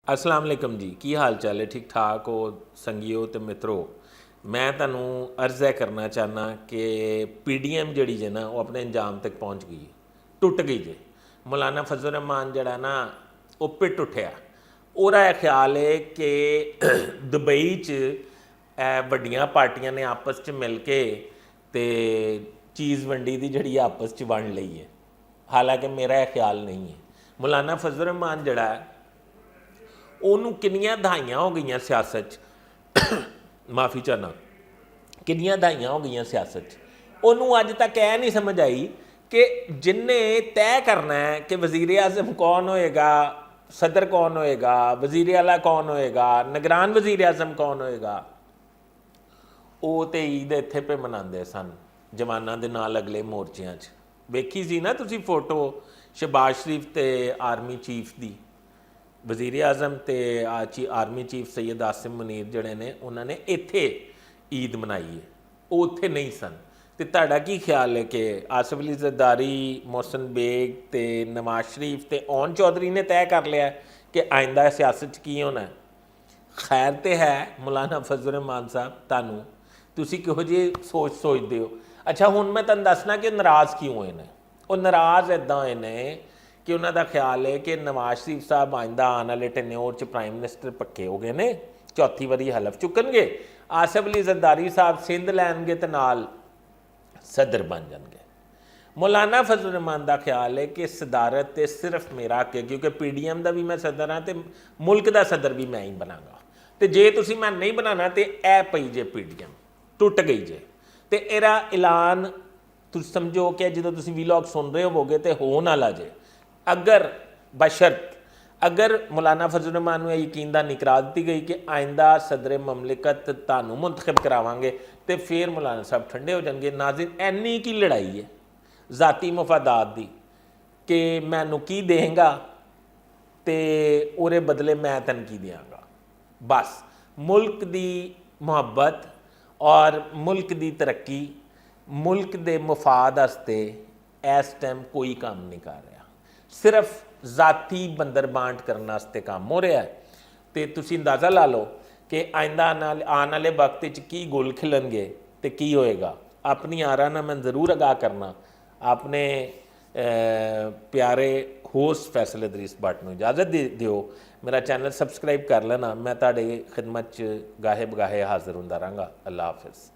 अस्सलाम वालेकुम जी, की हाल चाल है? ठीक ठाक हो संगियो तो मित्रों? मैं तैनू अर्ज़ है करना चाहना कि PDM जड़ी जे ना वो अपने अंजाम तक पहुँच गई, टुट गई जे। मौलाना फजल रहमान जड़ा ना वो पिट उठिया। ओहदा यह ख्याल है कि दुबई च वड्डियां पार्टियां ने आपस च मिल के ते चीज़ वंडी दी जड़ी आपस च वंड लई है। हालांकि मेरा यह ख्याल नहीं है। मौलाना फजल रहमान जड़ा है ਉਹਨੂੰ ਕਿੰਨੀਆਂ ਦਹਾਈਆਂ ਹੋ ਗਈਆਂ ਸਿਆਸਤ 'ਚ ਮਾਫੀ ਚਾਹਨਾ ਕਿੰਨੀਆਂ ਦਹਾਈਆਂ ਹੋ ਗਈਆਂ ਸਿਆਸਤ 'ਚ ਉਹਨੂੰ ਅੱਜ ਤੱਕ ਇਹ ਨਹੀਂ ਸਮਝ ਆਈ ਕਿ ਜਿੰਨੇ ਤੈਅ ਕਰਨਾ ਹੈ ਕਿ ਵਜ਼ੀਰ ਆਜ਼ਮ ਕੌਣ ਹੋਏਗਾ, ਸਦਰ ਕੌਣ ਹੋਏਗਾ, ਵਜ਼ੀਰ ਆਲਾ ਕੌਣ ਹੋਏਗਾ, ਨਿਗਰਾਨ ਵਜ਼ੀਰ ਆਜ਼ਮ ਕੌਣ ਹੋਏਗਾ, ਉਹ ਤੇ ਈਦ ਇੱਥੇ ਪੇ ਮਨਾਉਂਦੇ ਸਨ ਜਵਾਨਾਂ ਦੇ ਨਾਲ ਅਗਲੇ ਮੋਰਚਿਆਂ 'ਚ। ਵੇਖੀ ਸੀ ਨਾ ਤੁਸੀਂ ਫੋਟੋ ਸ਼ਹਿਬਾਜ਼ ਸ਼ਰੀਫ ਤੇ ਆਰਮੀ ਚੀਫ ਦੀ। वज़ीर आज़म तो आर्मी चीफ सैयद आसिम मुनीर जड़े ने उन्होंने इत्थे ईद मनाई है, वो उत्थे नहीं सन। तो तुहाडा की ख्याल है कि आसिफ अली ज़रदारी, मोहसिन बेग ते नवाज शरीफ ते ओन चौधरी ने तय कर लिया कि आइंदा सियासत की होना है? खैर तो है मौलाना फजल रहमान साहब, तुहानू तुसीं किहो जी सोचते हो? अच्छा हुण मैं तुहानू दसना कि नाराज़ क्यों होए ने। वो नाराज़ इदां होए ने कि उन्हों का ख्याल है कि नवाज शरीफ साहब आइंदा आने वाले टेन्योर च प्राइम मिनिस्टर पक्के हो गए ने, चौथी बारी हलफ चुकणगे। आसिफ अली ज़रदारी साहब सिंध लैणगे ते नाल सदर बन जाएंगे। मौलाना फजल रहमान का ख्याल है कि सदारत तो सिर्फ मेरा हक है, क्योंकि PDM का भी मैं सदर हाँ तो मुल्क का सदर भी मैं ही बनागा। तो जे तुसीं मैं नहीं बनाना तो यह पई जे PDM टुट गई जे। तो इहदा ऐलान तुसीं समझो कि जो तुसीं वीलॉग सुन रहे होवोगे तो होने वाला जे। अगर बशर्त अगर मौलाना फजल रहमान को यकीन दा निकरा दी गई कि आइंदा सदर ममलिकत तानू मुंतखब करावांगे तो फिर मौलाना साहब ठंडे हो जाएंगे। नाज़िर एनी की लड़ाई है ज़ाती मफादात दी कि मैनू की देंगा तो उहदे बदले मैं तन की देंगा। बस मुल्क की मुहब्बत और मुल्क की तरक्की, मुल्क के मुफाद वास्ते इस टाइम कोई काम नहीं कर रहा, सिर्फ ज़ाती बंदर बांट करने वास्ते काम हो रहा है। तो तुसीं अंदाज़ा ला लो कि आइंदा आने वाले वक्त की गुल खिलणगे तो की होएगा। अपनी आरा ना मैं ज़रूर आगाह करना। अपने प्यारे होस्ट फैसल इदरीस भट्ट को इजाज़त दिओ। मेरा चैनल सबसक्राइब कर लेना। मैं तुहाडे खिदमत च गाहे बगाहे हाज़र हुंदा रहांगा। अल्लाह हाफिज़।